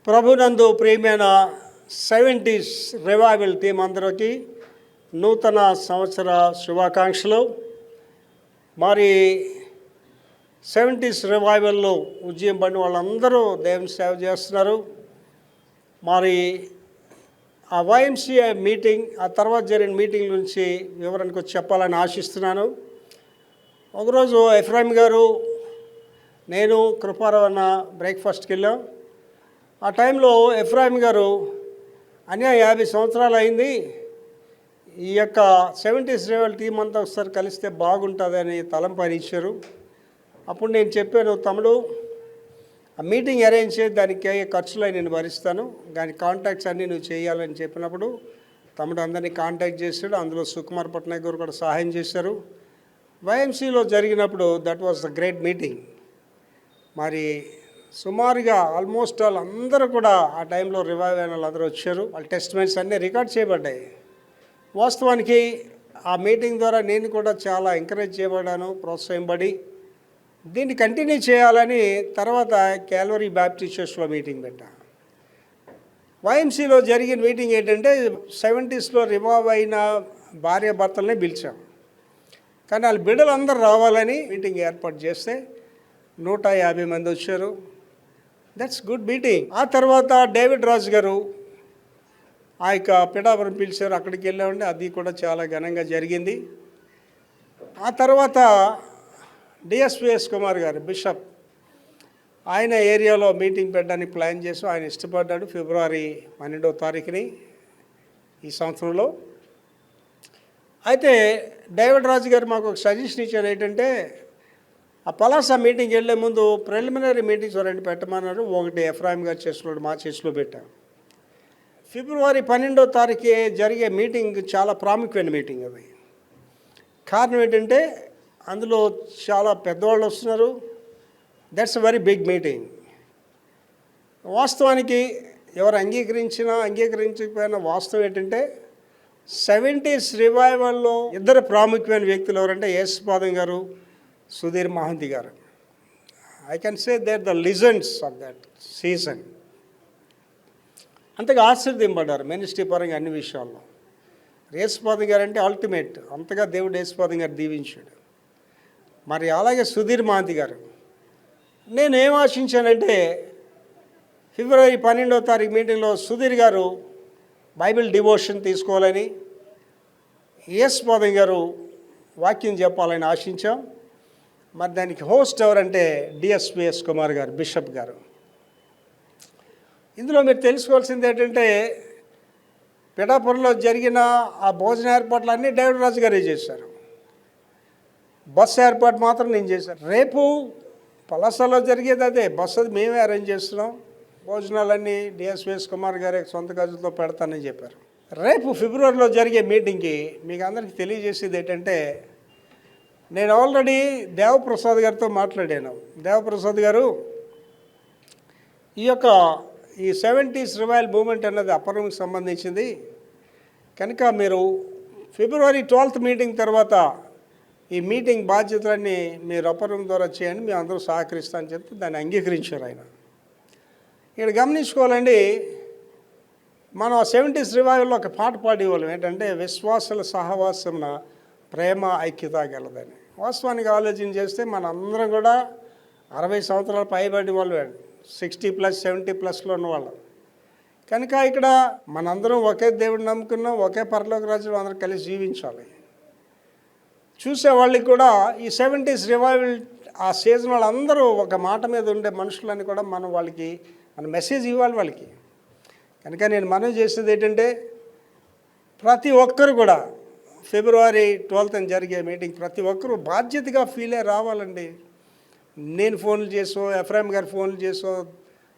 ప్రభునందు ప్రియమైన 70s revival team అందరికీ నూతన సంవత్సర శుభాకాంక్షలు. మరి 70s రివైవల్లో ఉద్యమం పడిన వాళ్ళందరూ దేవుని సేవ చేస్తున్నారు. మరి ఆ YMCA మీటింగ్, ఆ తర్వాత జరిగిన మీటింగ్ నుంచి వివరానికి వచ్చి చెప్పాలని ఆశిస్తున్నాను. ఒకరోజు ఎఫ్రాయిం గారు, నేను, కృపారావు అన్న బ్రేక్ఫాస్ట్కి వెళ్ళాం. ఆ టైంలో ఎఫ్రాయిం గారు, అన్య 50 సంవత్సరాలు అయింది, ఈ యొక్క 70s రివైవల్ టీం అంతా ఒకసారి కలిస్తే బాగుంటుందని తలంపని ఇచ్చారు. అప్పుడు నేను చెప్పాను, తమ్ముడు ఆ మీటింగ్ అరేంజ్ చేసి దానికి అయ్యే ఖర్చులు నేను భరిస్తాను, దాని కాంటాక్ట్స్ అన్నీ నువ్వు చేయాలని చెప్పినప్పుడు తమ్ముడు అందరినీ కాంటాక్ట్ చేశాడు. అందులో సుకుమార్ పట్నాయక్ గారు కూడా సహాయం చేశారు. YMCలో జరిగినప్పుడు that was the great meeting. మరి సుమారుగా ఆల్మోస్ట్ అందరూ కూడా ఆ టైంలో రివైవ్ అయిన వాళ్ళందరూ వచ్చారు. వాళ్ళ టెస్టిమనీస్ అన్నీ రికార్డ్ చేయబడ్డాయి. వాస్తవానికి ఆ మీటింగ్ ద్వారా నేను కూడా చాలా ఎంకరేజ్ చేయబడ్డాను, ప్రోత్సహింపబడి దీన్ని కంటిన్యూ చేయాలని తర్వాత క్యాల్వరీ బ్యాప్టిస్ట్ చర్చ్లో మీటింగ్ పెట్టా. YMCలో జరిగిన మీటింగ్ ఏంటంటే 70sలో రివాల్వ్ అయిన భార్య భర్తలనే పిలిచాం. కానీ వాళ్ళ బిడ్డలందరూ రావాలని మీటింగ్ ఏర్పాటు చేస్తే 150 మంది వచ్చారు. That's good meeting. ఆ తర్వాత డేవిడ్ రాజు గారు ఆ యొక్క పిఠాపురం పిలిచారు, అక్కడికి వెళ్ళామండి. అది కూడా చాలా ఘనంగా జరిగింది. ఆ తర్వాత డిఎస్విఎస్ కుమార్ గారు బిషప్, ఆయన ఏరియాలో మీటింగ్ పెట్టడానికి ప్లాన్ చేసి ఆయన ఇష్టపడ్డాడు. ఫిబ్రవరి 12వ తారీఖుని ఈ సంవత్సరంలో. అయితే డేవిడ్ రాజు గారు మాకు ఒక సజెషన్ ఇచ్చారు. ఏంటంటే ఆ పలాసా మీటింగ్కి వెళ్ళే ముందు ప్రిలిమినరీ మీటింగ్స్ 2 పెట్టమన్నారు. ఒకటి ఎఫ్రాయిం గారి చర్చ్లో, మా చర్చ్లో పెట్టాం. ఫిబ్రవరి 12వ తారీఖు జరిగే మీటింగ్ చాలా ప్రాముఖ్యమైన మీటింగ్. అది కారణం ఏంటంటే అందులో చాలా పెద్దవాళ్ళు వస్తున్నారు. That's very big meeting. వాస్తవానికి ఎవరు అంగీకరించకపోయినా వాస్తవం ఏంటంటే 70s రివైవల్లో 2 ప్రాముఖ్యమైన వ్యక్తులు ఎవరంటే యేసుపాదం గారు, సుధీర్ మహంతి గారు. I can say they are the legends of that season. అంతగా ఆశీర్వదింపడ్డారు మినిస్ట్రీ పరంగా అన్ని విషయాల్లో. యేసుపాదం గారు అంటే అల్టిమేట్, అంతగా దేవుడు యేసుపాదం గారు దీవించాడు. మరి అలాగే సుధీర్ మహంతి గారు. నేను ఏం ఆశించానంటే ఫిబ్రవరి 12వ తారీఖు మీటింగ్లో సుధీర్ గారు బైబిల్ డివోషన్ తీసుకోవాలని, యేసుపాదం గారు వాక్యం చెప్పాలని ఆశించాం. మరి దానికి హోస్ట్ ఎవరంటే డిఎస్విఎస్ కుమార్ గారు, బిషప్ గారు. ఇందులో మీరు తెలుసుకోవాల్సింది ఏంటంటే పిఠాపురంలో జరిగిన ఆ భోజన ఏర్పాట్లన్నీ డేవిడ్ రాజు గారే చేశారు. బస్సు ఏర్పాటు మాత్రం నేను చేశాను. రేపు పలాసలో జరిగేది అదే, బస్సు అది మేమే అరేంజ్ చేస్తున్నాం. భోజనాలన్నీ డిఎస్విఎస్ కుమార్ గారే సొంత ఖర్చులతో పెడతానని చెప్పారు. రేపు ఫిబ్రవరిలో జరిగే మీటింగ్కి మీకు అందరికీ తెలియజేసేది ఏంటంటే, నేను ఆల్రెడీ దేవప్రసాద్ గారితో మాట్లాడాను. దేవప్రసాద్ గారు, ఈ 70s రివైవల్ మూమెంట్ అన్నది అపరంకి సంబంధించింది కనుక మీరు ఫిబ్రవరి 12th మీటింగ్ తర్వాత ఈ మీటింగ్ బాధ్యతలన్నీ మీరు అపరం ద్వారా చేయండి, మేము అందరూ సహకరిస్తామని చెప్తే దాన్ని అంగీకరించారు ఆయన. ఇక్కడ గమనించుకోవాలండి, మనం 70s రివైవల్లో ఒక పాట పాడేవాళ్ళం. ఏంటంటే విశ్వాసుల సహవాసమున ప్రేమ ఐక్యత గలదని. వాస్తవానికి ఆలోచన చేస్తే మన అందరం కూడా 60 సంవత్సరాలు పైబడి వాళ్ళు, 60+, 70+లో ఉన్నవాళ్ళం. కనుక ఇక్కడ మనందరం ఒకే దేవుడిని నమ్ముకున్నాం, ఒకే పరలోక రాజ్యంలో అందరం కలిసి జీవించాలి. చూసేవాళ్ళకి కూడా ఈ 70s రివైవల్ ఆ సీజన్ వాళ్ళందరూ ఒక మాట మీద ఉండే మనుషులని కూడా మనం వాళ్ళకి మన మెసేజ్ ఇవ్వాలి వాళ్ళకి. కనుక నేను మనవి చేసేది ఏంటంటే ప్రతి ఒక్కరు కూడా ఫిబ్రవరి 12th జరిగే మీటింగ్ ప్రతి ఒక్కరూ బాధ్యతగా ఫీల్ అయ్యి రావాలండి. నేను ఫోన్లు చేసో, ఎఫ్రాయిం గారు ఫోన్లు చేసో,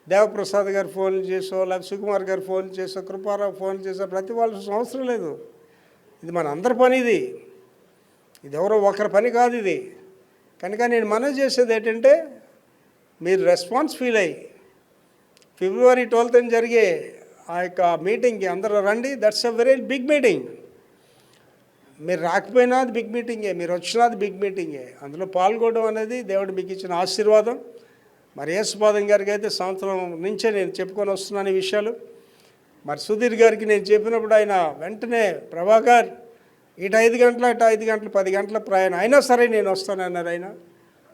దేవప్రసాద్ గారు ఫోన్లు చేసో, లేకపోతే సుకుమార్ గారు ఫోన్లు చేసో, కృపారావు ఫోన్లు చేసో, ప్రతి వాళ్ళు అవసరం లేదు. ఇది మన అందరి పని. ఇది ఎవరో ఒకరి పని కాదు ఇది. కనుక నేను మనవి చేసేది ఏంటంటే మీరు రెస్పాన్స్ ఫీల్ అయ్యి ఫిబ్రవరి 12th జరిగే ఆ యొక్క మీటింగ్కి అందరూ రండి. That's a very big meeting. మీరు రాకపోయినా అది బిగ్ మీటింగే, మీరు వచ్చినా అది బిగ్ మీటింగే. అందులో పాల్గొనడం అనేది దేవుడు మీకు ఇచ్చిన ఆశీర్వాదం. మరి యేసుపాదం గారికి అయితే సంవత్సరం నుంచే నేను చెప్పుకొని వస్తున్నాను ఈ విషయాలు. మరి సుధీర్ గారికి నేను చెప్పినప్పుడు ఆయన వెంటనే ప్రభాకర్ ఇటు 5 గంటల ఇటు 5 గంటలు 10 గంటల ప్రయాణం అయినా సరే నేను వస్తానన్నారు ఆయన.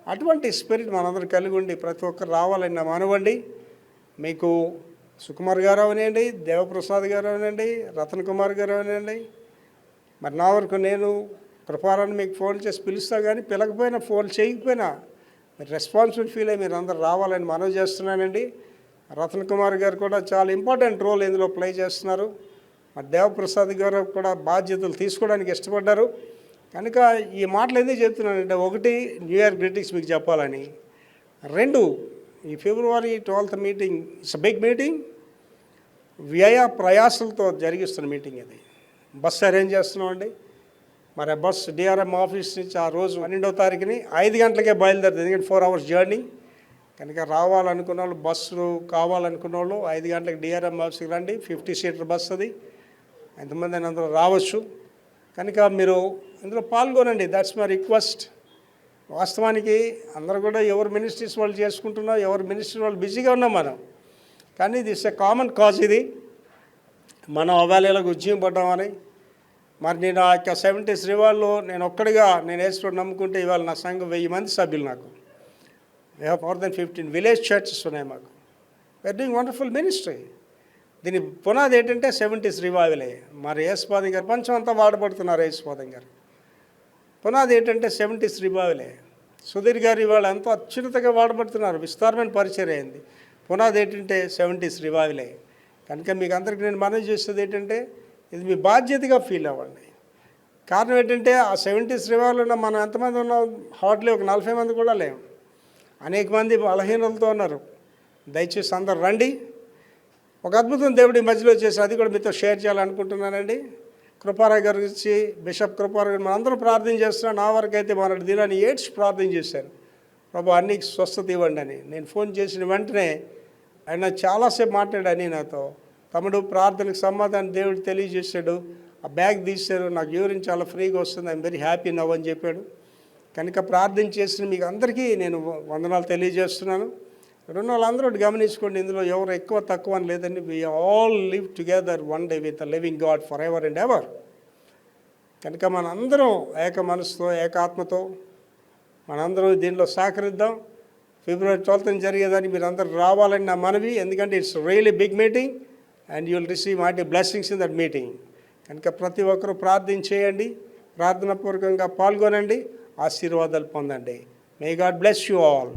అటువంటి స్పిరిట్ మనందరూ కలిగి ఉండి ప్రతి ఒక్కరు రావాలని నా మనవండి. మీకు సుకుమార్ గారు అవనండి, దేవప్రసాద్ గారు అవనండి, రతన్ కుమార్ గారు అవనండి, మరి నా వరకు నేను కృపారాన్ని మీకు ఫోన్ చేసి పిలుస్తా, కానీ పిలకపోయినా ఫోన్ చేయకపోయినా మీరు రెస్పాన్సిబుల్ ఫీల్ అయ్యి మీరు అందరూ రావాలని మనవి చేస్తున్నానండి. రతన్ కుమార్ గారు కూడా చాలా ఇంపార్టెంట్ రోల్ ఇందులో ప్లే చేస్తున్నారు. మరి దేవప్రసాద్ గారు కూడా బాధ్యతలు తీసుకోవడానికి ఇష్టపడ్డారు. కనుక ఈ మాటలు ఎందుకు చెప్తున్నానంటే, 1 న్యూ ఇయర్ గ్రీటింగ్స్ మీకు చెప్పాలని, 2 ఈ ఫిబ్రవరి 12th meeting it's big meeting, వ్యయ ప్రయాసలతో జరిగిస్తున్న మీటింగ్ ఇది. బస్సు అరేంజ్ చేస్తున్నామండి. మరి ఆ బస్సు డిఆర్ఎం ఆఫీస్ నుంచి ఆ రోజు 12వ తారీఖుని 5 గంటలకే బయలుదేరుతుంది, ఎందుకంటే 4 hours జర్నీ. కనుక రావాలనుకున్న వాళ్ళు, బస్సు కావాలనుకున్న వాళ్ళు 5 గంటలకు డిఆర్ఎం ఆఫీస్కి రండి. 50 సీటర్ బస్సు అది, ఎంతమంది అయినా అందులో రావచ్చు. కనుక మీరు ఇందులో పాల్గొనండి. That's my request. వాస్తవానికి అందరూ కూడా ఎవరు మినిస్ట్రీస్ వాళ్ళు చేసుకుంటున్నాం, ఎవరు మినిస్ట్రీ వాళ్ళు బిజీగా ఉన్నాం మనం. కానీ దిస్ ఎ కామన్ కాజ్. ఇది మనం అవాలీలకు ఉద్యమం పడ్డామని. మరి నేను ఆ యొక్క 70s రివాల్లో నేను ఒక్కడిగా నేను యేసుని నమ్ముకుంటే ఇవాళ నా సంఘం 1000 మంది సభ్యులు. నాకు we have more than 15 village churches ఉన్నాయి మాకు. We are doing wonderful ministry. దీని పునాది ఏంటంటే 70s రివైవలే. మరి యేసుపాదం గారు పంచం అంతా వాడబడుతున్నారు. యేసుపాదం గారు పునాది ఏంటంటే 70s రివైవలే. సుధీర్ గారు ఇవాళ ఎంతో అత్యున్నతగా వాడబడుతున్నారు, విస్తారమైన పరిచయం అయింది. పునాది ఏంటంటే 70s రివైవలే. కనుక మీకు అందరికీ నేను మనవి చేసేది ఏంటంటే, ఇది మీ బాధ్యతగా ఫీల్ అవ్వండి. కారణం ఏంటంటే ఆ 70s రివైవల్లో మనం ఎంతమంది ఉన్నాం? హార్డ్లీ ఒక 40 మంది కూడా లేవు. అనేక మంది బలహీనలతో ఉన్నారు. దయచేసి అందరు రండి. ఒక అద్భుతం దేవుడి మధ్యలో చేసి అది కూడా మీతో షేర్ చేయాలనుకుంటున్నానండి. కృపారావు గారి గురించి, బిషప్ కృపారావు గారు మనందరం ప్రార్థన చేస్తున్నాం. నా వరకు అయితే మన దినాన్ని ఏడ్చి ప్రార్థన చేశాను, ప్రభు అన్నీ స్వస్థత ఇవ్వండి అని. నేను ఫోన్ చేసిన వెంటనే ఆయన చాలాసేపు మాట్లాడాను నాతో. తమ్ముడు ప్రార్థనకు సమాధానం దేవుడు తెలియజేశాడు, ఆ బ్యాగ్ తీశారు, నాకు యూరిన్ చాలా ఫ్రీగా వస్తుంది, ఐఎమ్ వెరీ హ్యాపీ నవ్ అని చెప్పాడు. కనుక ప్రార్థన చేసిన మీకు అందరికీ నేను వందనాలు తెలియజేస్తున్నాను. రెండు వాళ్ళందరూ గమనించుకోండి, ఇందులో ఎవరు ఎక్కువ తక్కువ అని లేదండి. We all live together one day with the living God for ever and ever. కనుక మనందరం ఏక మనసుతో, ఏకాత్మతో మనందరం దీనిలో సహకరిద్దాం. ఫిబ్రవరి 12th జరిగేదాన్ని మీరు అందరూ రావాలని నా మనవి. ఎందుకంటే it's really big meeting and you will receive mighty blessings in that meeting. కనుక ప్రతి ఒక్కరూ ప్రార్థన చేయండి, ప్రార్థనాపూర్వకంగా పాల్గొనండి, ఆశీర్వాదాలు పొందండి. May God bless you all.